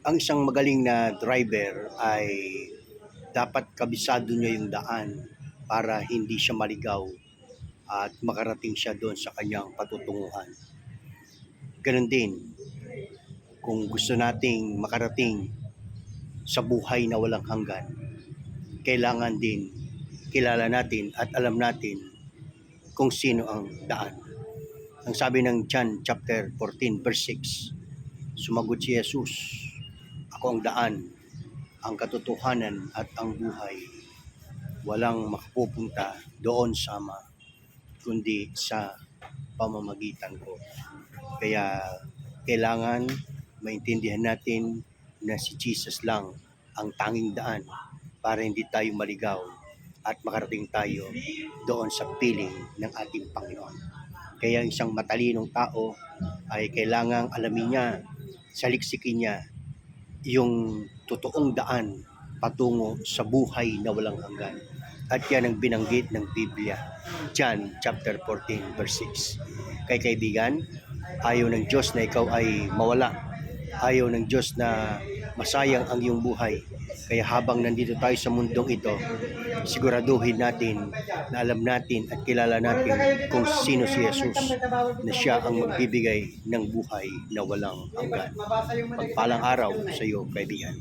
Ang isang magaling na driver ay dapat kabisado niya yung daan para hindi siya maligaw at makarating siya doon sa kanyang patutunguhan. Ganon din, kung gusto nating makarating sa buhay na walang hanggan, kailangan din kilala natin at alam natin kung sino ang daan. Ang sabi ng John chapter 14 verse 6, sumagot si Jesus, "Ako ang daan, ang katotohanan at ang buhay. Walang makapupunta doon sa Ama kundi sa pamamagitan ko." Kaya kailangan maintindihan natin na si Jesus lang ang tanging daan para hindi tayo maligaw at makarating tayo doon sa piling ng ating Panginoon. Kaya isang matalinong tao ay kailangang alamin niya, saliksikin niya yung totoong daan patungo sa buhay na walang hanggan. At yan ang binanggit ng Biblia, John chapter 14 verse 6. Kay kaibigan, ayaw ng Diyos na ikaw ay mawala. Ayaw ng Diyos na masayang ang iyong buhay. Kaya habang nandito tayo sa mundong ito, siguraduhin natin na alam natin at kilala natin kung sino si Jesus, na siya ang magbibigay ng buhay na walang hanggan. Pagpalang araw sa iyo, kaibigan.